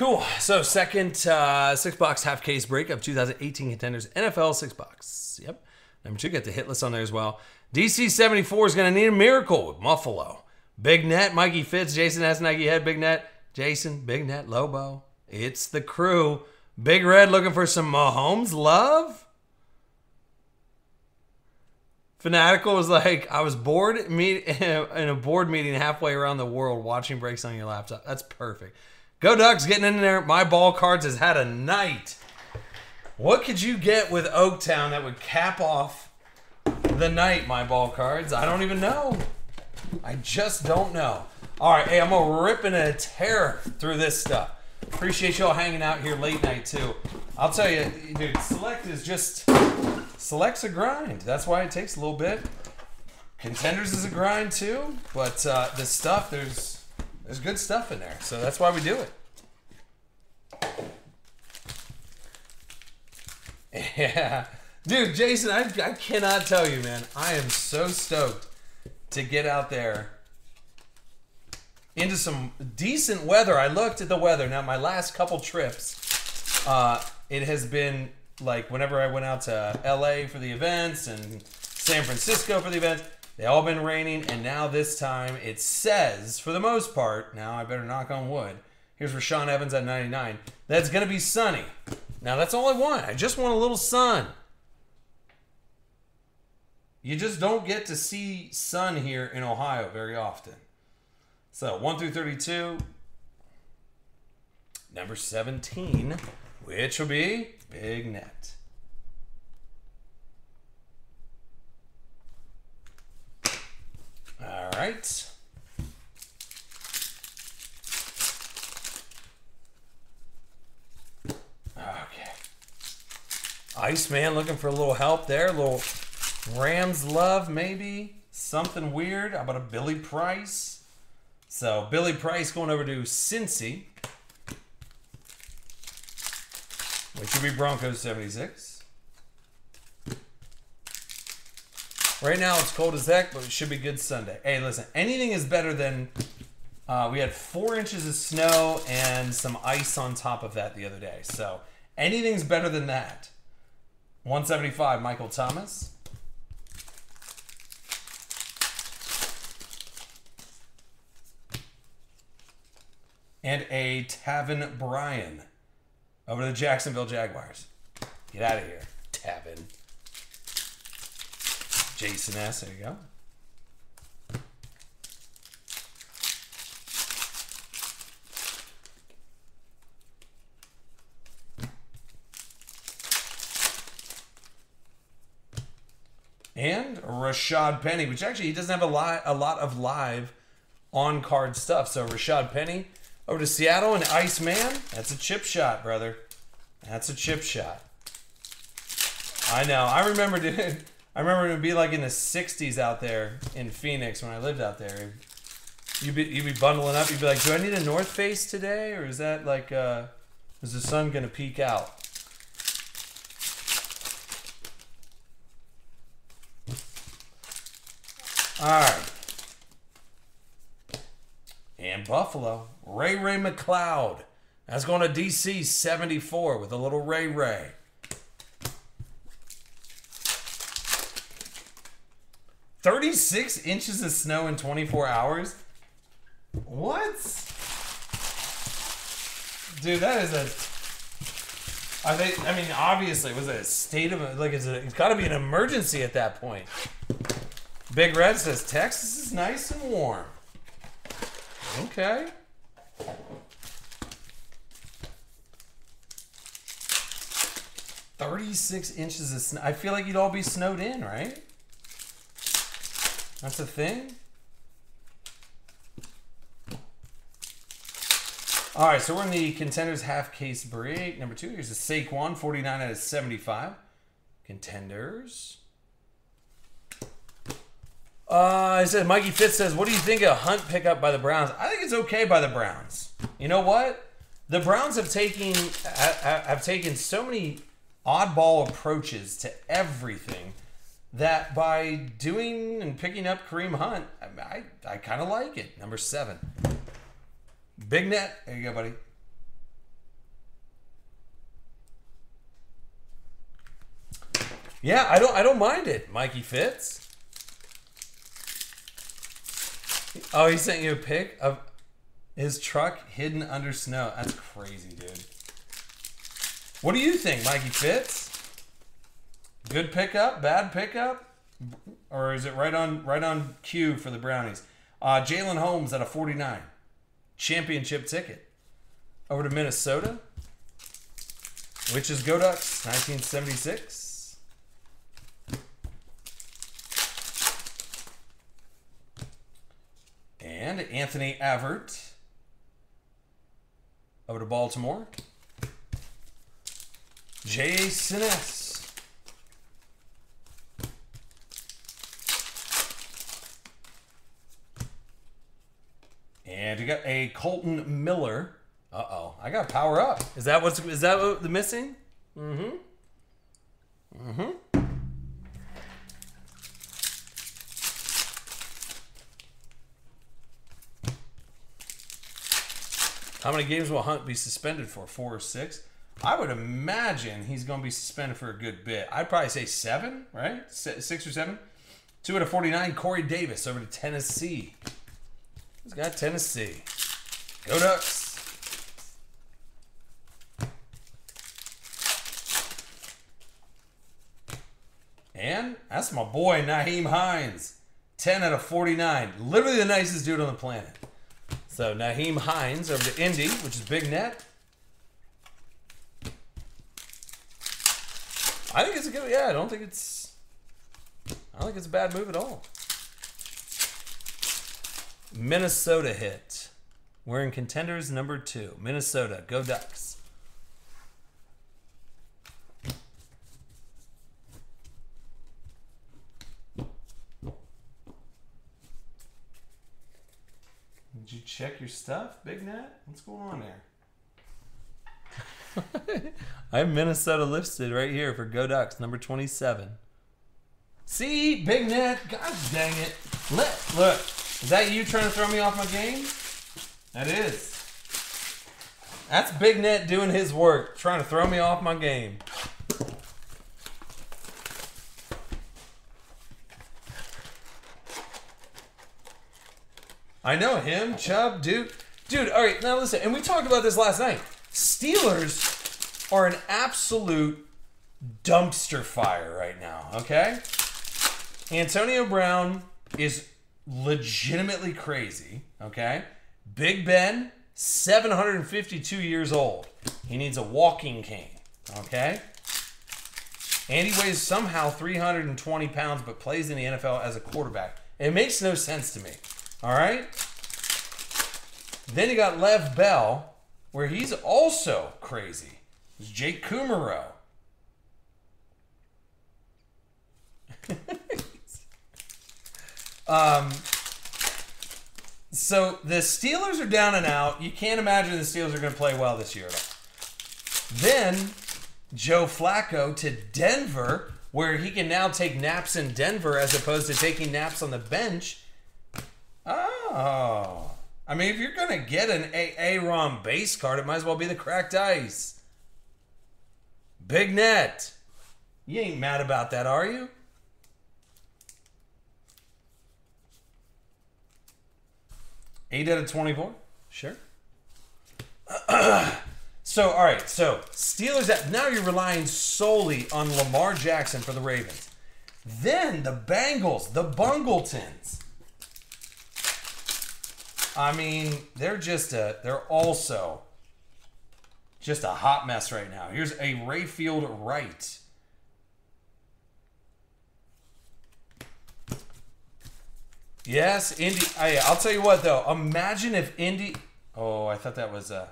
Cool. So second 6-box half case break of 2018 Contenders NFL 6-box. Yep. Number 2, get the hit list on there as well. DC 74 is going to need a miracle with Muffalo. Big Net, Mikey Fitz, Jason has Nike Head, Big Net, Jason, Big Net, Lobo. It's the crew. Big Red looking for some Mahomes love. Fanatical was like, I was bored in a board meeting halfway around the world watching breaks on your laptop. That's perfect. Go Ducks getting in there. My Ball Cards has had a night. What could you get with Oaktown that would cap off the night, My Ball Cards? I don't even know. I just don't know. All right, hey, I'm going to rip and a tear through this stuff. Appreciate y'all hanging out here late night, too. I'll tell you, dude, Select is just... Select's a grind. That's why it takes a little bit. Contenders is a grind, too. But the stuff, there's good stuff in there. So that's why we do it. Yeah. Dude, Jason, I cannot tell you, man. I am so stoked to get out there into some decent weather. I looked at the weather. Now, my last couple trips, it has been like whenever I went out to LA for the events and San Francisco for the events, they all been raining. And now this time it says, for the most part, now I better knock on wood. Here's Rashawn Evans at 99. That's going to be sunny. Now, that's all I want. I just want a little sun. You just don't get to see sun here in Ohio very often. So, 1 through 32. Number 17, which will be Big Net. All right. Okay. Iceman looking for a little help there. A little Rams love, maybe. Something weird. How about a Billy Price? So, Billy Price going over to Cincy. Which would be Broncos 76. Right now it's cold as heck, but it should be good Sunday. Hey, listen, anything is better than... we had 4 inches of snow and some ice on top of that the other day. So, anything's better than that. 175, Michael Thomas. And a Tavin Bryan over to the Jacksonville Jaguars. Get out of here, Tavin. Jason S. There you go. And Rashad Penny, which actually he doesn't have a lot of live on-card stuff. So Rashad Penny over to Seattle and Iceman. That's a chip shot, brother. That's a chip shot. I know. I remember, dude. I remember it would be like in the 60s out there in Phoenix when I lived out there. You'd be bundling up. You'd be like, do I need a North Face today? Or is that like, is the sun going to peek out? All right. And Buffalo, Ray McLeod. That's going to DC 74 with a little Ray. 36 inches of snow in 24 hours? What? Dude, that is a... I mean, obviously, was it a state of... Like, it's got to be an emergency at that point. Big Red says, Texas is nice and warm. Okay. "36 inches of snow." I feel like you'd all be snowed in, right? That's a thing? All right, so we're in the Contenders half case break. Number 2, here's a Saquon, 49 out of 75. Contenders. I said, Mikey Fitz says, what do you think of Hunt pickup by the Browns? I think it's okay by the Browns. You know what? The Browns have taken so many oddball approaches to everything that by doing and picking up Kareem Hunt, I kind of like it. Number 7. Big Net. There you go, buddy. Yeah, I don't mind it. Mikey Fitz. Oh, he sent you a pic of his truck hidden under snow. That's crazy, dude. What do you think, Mikey Fitz? Good pickup, bad pickup, or is it right on cue for the Brownies? Jalen Holmes at a 49, championship ticket. Over to Minnesota, which is Go Ducks, 1976. And Anthony Avert. Over to Baltimore. Jason S. And you got a Colton Miller. Uh-oh. I got power up. Is that what the missing? Mm-hmm. Mm-hmm. How many games will Hunt be suspended for? 4 or 6? I would imagine he's going to be suspended for a good bit. I'd probably say 7, right? 6 or 7. 2 out of 49, Corey Davis over to Tennessee. Who's got Tennessee? Go Ducks. And that's my boy, Nyheim Hines. 10 out of 49. Literally the nicest dude on the planet. So, Nyheim Hines over to Indy, which is Big Net. I think it's a good, yeah, I don't think it's a bad move at all. Minnesota hit. We're in Contenders number 2. Minnesota, Go Ducks. Did you check your stuff, Big Net? What's going on there? I have Minnesota listed right here for Go Ducks, number 27. See, Big Net, god dang it. Look, is that you trying to throw me off my game? That is. That's Big Net doing his work, trying to throw me off my game. I know him, Chubb, Duke. Dude, all right, now listen, and we talked about this last night. Steelers are an absolute dumpster fire right now, okay? Antonio Brown is legitimately crazy, okay? Big Ben, 752 years old. He needs a walking cane, okay? And he weighs somehow 320 pounds but plays in the NFL as a quarterback. It makes no sense to me. All right? Then you got Lev Bell, where he's also crazy. There's Jake Kumaro. So the Steelers are down and out. You can't imagine the Steelers are going to play well this year at all. Then Joe Flacco to Denver, where he can now take naps in Denver as opposed to taking naps on the bench. Oh. I mean, if you're going to get an Aaron base card, it might as well be the cracked ice. Big Net. You ain't mad about that, are you? Eight out of 24? Sure. So, all right. So, Steelers, now you're relying solely on Lamar Jackson for the Ravens. Then the Bengals, the Bungletons. I mean, they're also just a hot mess right now. Here's a Rayfield Wright. Yes, Indy. I'll tell you what though. Imagine if Indy. Oh, I thought that was a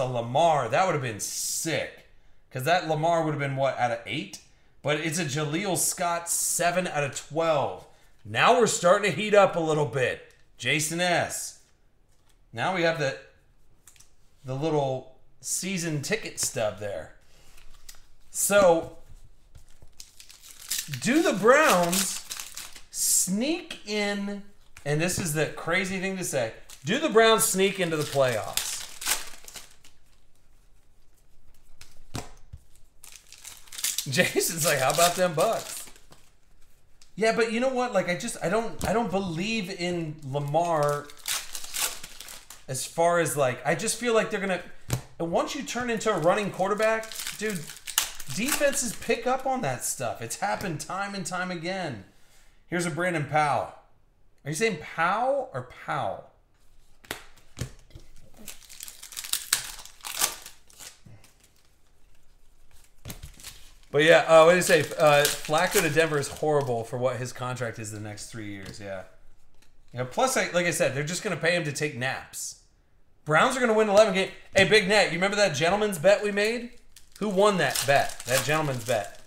Lamar. That would have been sick. Because that Lamar would have been what, out of 8? But it's a Jaleel Scott 7 out of 12. Now we're starting to heat up a little bit. Jason S. Now we have the little season ticket stub there. So, do the Browns sneak in, and this is the crazy thing to say, do the Browns sneak into the playoffs? Jason's like, how about them Bucks? Yeah, but you know what? Like, I don't believe in Lamar as far as like, I just feel like they're gonna. And once you turn into a running quarterback, dude, defenses pick up on that stuff. It's happened time and time again. Here's a Brandon Powell. Are you saying Powell or Powell? But yeah, what did you say? Flacco to Denver is horrible for what his contract is the next 3 years. Yeah. Plus, like I said, they're just going to pay him to take naps. Browns are going to win 11 games. Hey, Big Net, you remember that gentleman's bet we made? Who won that bet? That gentleman's bet.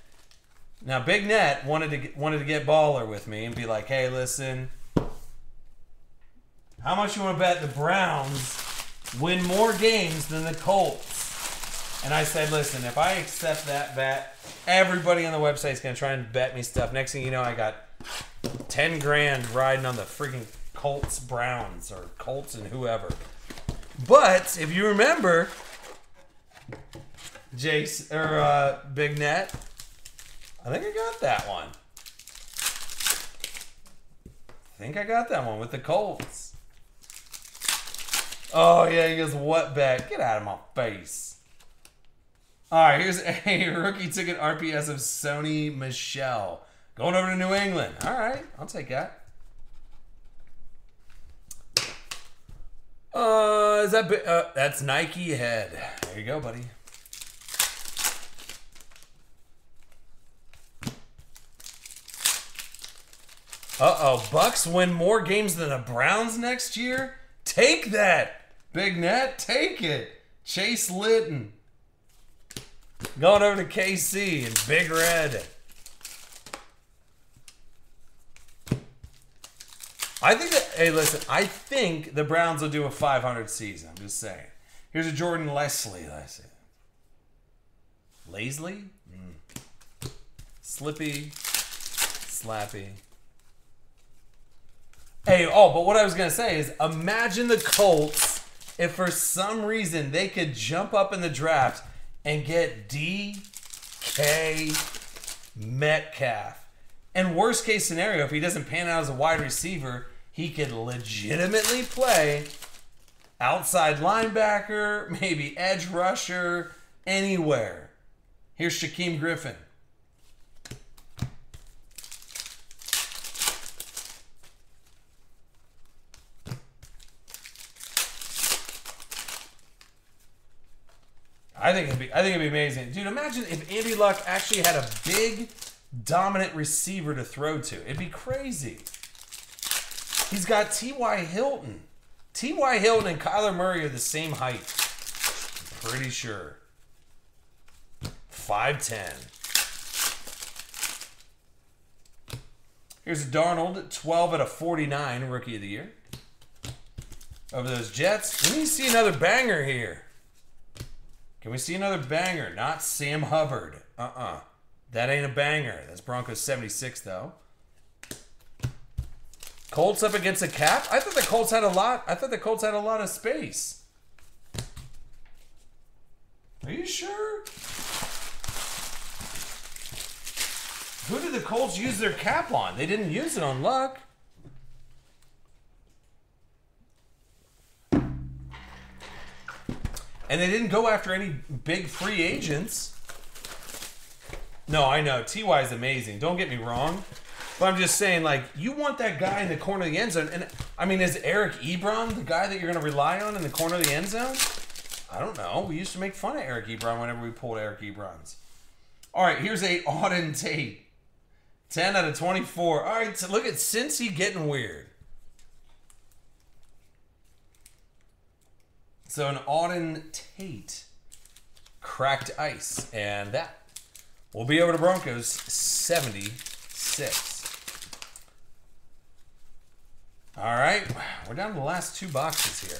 Now, Big Net wanted to get baller with me and be like, hey, listen, how much you want to bet the Browns win more games than the Colts? And I said, listen, if I accept that bet, everybody on the website is going to try and bet me stuff. Next thing you know, I got 10 grand riding on the freaking Colts Browns or Colts and whoever. But if you remember, Jace or Big Net, I think I got that one. With the Colts. Oh yeah, he goes, what bet? Get out of my face. All right, here's a rookie ticket RPS of Sony Michel. Going over to New England. All right, I'll take that. Is that that's Nike head. There you go, buddy. Uh-oh, Bucks win more games than the Browns next year? Take that, Big Net. Take it. Chase Litton. Going over to KC and Big Red. I think that, hey, listen, I think the Browns will do a 500 season. I'm just saying. Here's a Jordan Leslie. Lazily? Slippy. Slappy. Hey, but what I was going to say is imagine the Colts if for some reason they could jump up in the draft and get DK Metcalf. And worst case scenario, if he doesn't pan out as a wide receiver, he could legitimately play outside linebacker, maybe edge rusher, anywhere. Here's Shaquem Griffin. I think it'd be amazing. Dude, imagine if Andy Luck actually had a big, dominant receiver to throw to. It'd be crazy. He's got T.Y. Hilton. T.Y. Hilton and Kyler Murray are the same height. I'm pretty sure. 5'10". Here's a Darnold, 12 out of 49, Rookie of the Year. Over those Jets. We need to see another banger here. Can we see another banger? Not Sam Hubbard. That ain't a banger. That's Broncos 76, though. Colts up against the cap? I thought the Colts had a lot. I thought the Colts had a lot of space. Are you sure? Who did the Colts use their cap on? They didn't use it on Luck. And they didn't go after any big free agents. No, I know. T.Y. is amazing. Don't get me wrong. But I'm just saying, like, you want that guy in the corner of the end zone. And, I mean, is Eric Ebron the guy that you're going to rely on in the corner of the end zone? I don't know. We used to make fun of Eric Ebron whenever we pulled Eric Ebrons. All right, here's a Auden Tate. 10 out of 24. All right, so look at Cincy getting weird. So an Auden Tate cracked ice. And that will be over to Broncos 76. All right, we're down to the last two boxes here.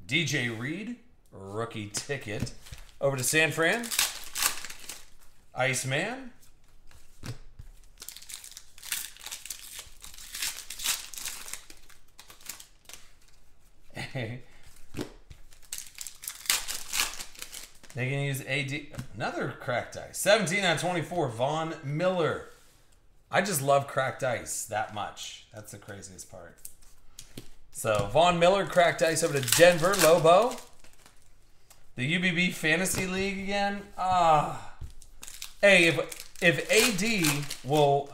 DJ Reed, rookie ticket. Over to San Fran. Iceman. They can use AD. Another cracked ice. 17 out of 24. Von Miller. I just love cracked ice that much. That's the craziest part. So, Von Miller, cracked ice over to Denver. Lobo. The UBB Fantasy League again. Hey, if AD will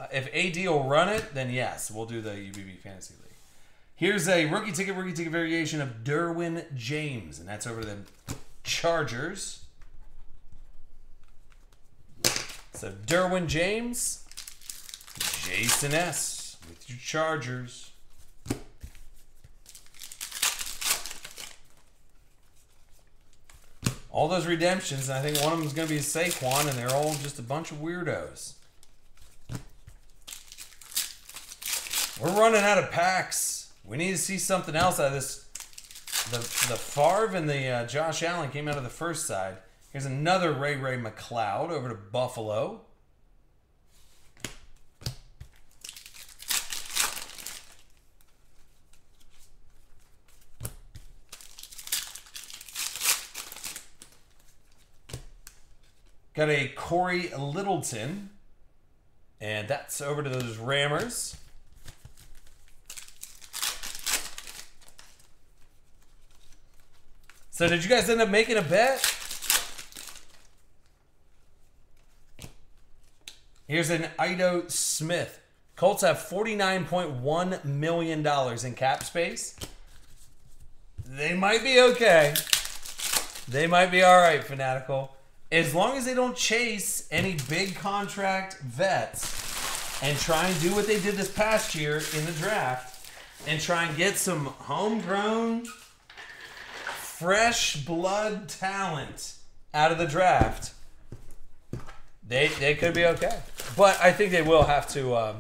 run it, then yes, we'll do the UBB Fantasy League. Here's a rookie ticket variation of Derwin James, and that's over to the Chargers. So Derwin James, Jason S. with your Chargers. All those redemptions, and I think one of them is going to be Saquon, and they're all just a bunch of weirdos. We're running out of packs. We need to see something else out of this. The Favre and the Josh Allen came out of the first side. Here's another Ray McLeod over to Buffalo. Got a Corey Littleton. And that's over to those Rammers. So did you guys end up making a bet? Here's an Ito Smith. Colts have $49.1 million in cap space. They might be okay. They might be all right, Fanatical. As long as they don't chase any big contract vets and try and do what they did this past year in the draft and try and get some homegrown, fresh blood talent out of the draft, they could be okay. But I think they will have to.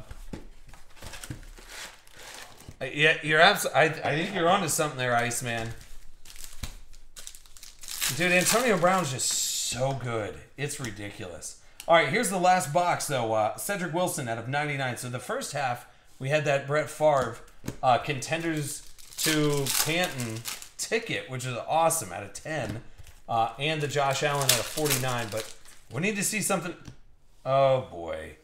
Yeah, you're absolutely. I think you're onto something there, Iceman. Dude, Antonio Brown's just so good. It's ridiculous. All right, here's the last box, though. Cedric Wilson out of 99. So the first half, we had that Brett Favre Contenders to Canton ticket, which is awesome, out of 10. And the Josh Allen out of 49. But we need to see something. Oh, boy.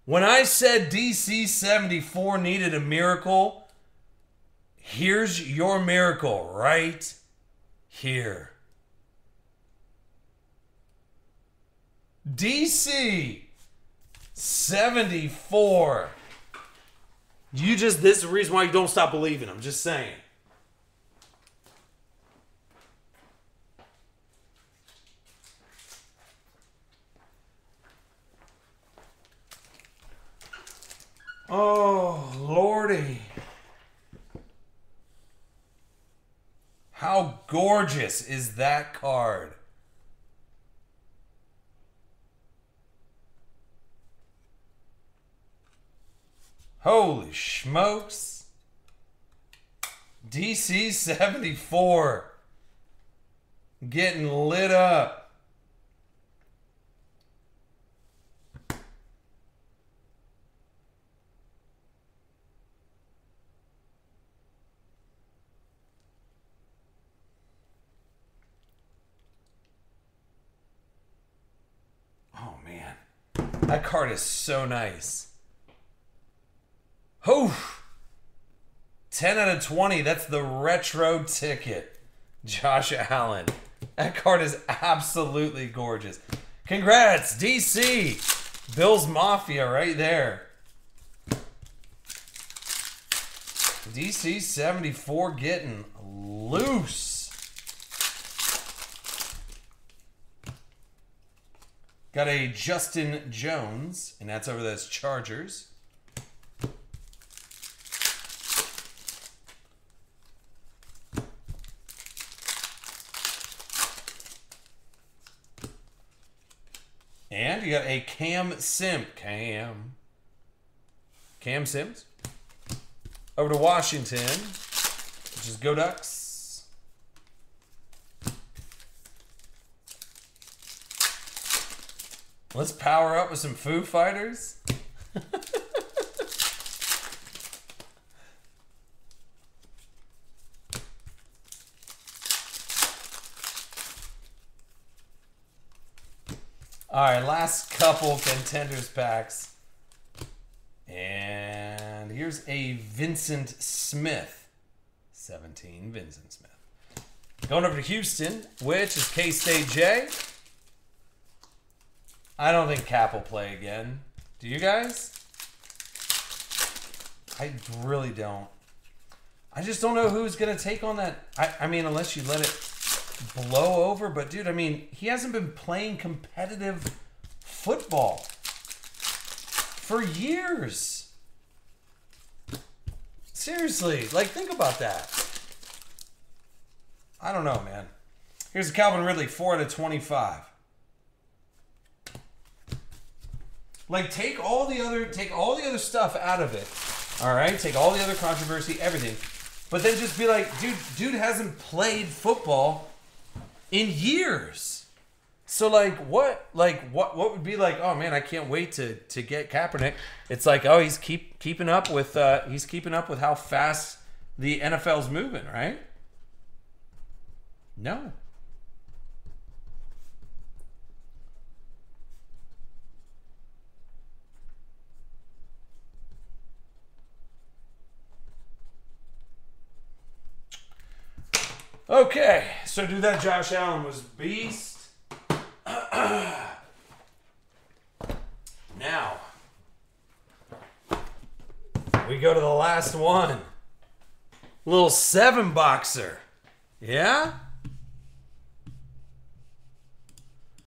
When I said DC 74 needed a miracle, here's your miracle right here. DC 74. This is the reason why you don't stop believing. I'm just saying. Oh, Lordy. How gorgeous is that card? Holy smokes. DC 74. Getting lit up. Oh, man. That card is so nice. Oh, 10 out of 20. That's the retro ticket. Josh Allen. That card is absolutely gorgeous. Congrats, DC. Bills Mafia right there. DC 74 getting loose. Got a Justin Jones, and that's over those Chargers. And you got a Cam Sims. Over to Washington, which is Go Ducks. Let's power up with some Foo Fighters. All right, last couple Contenders packs. And here's a Vincent Smith. 17, Vincent Smith. Going over to Houston, which is K-State J. I don't think Cap will play again. Do you guys? I really don't. I just don't know who's going to take on that. I mean, unless you let it blow over. But, dude, I mean, he hasn't been playing competitive football for years. Seriously, like, think about that. I don't know, man. Here's a Calvin Ridley, 4 out of 25. Like, take all the other stuff out of it. All right, take all the other controversy, everything, but then just be like, dude hasn't played football in years. So what would be like? Oh man, I can't wait to get Kaepernick. It's like, oh, he's keeping up with how fast the NFL's moving, right? No. Okay, so do that Josh Allen was beast. Now, we go to the last one. Little 7-boxer. Yeah?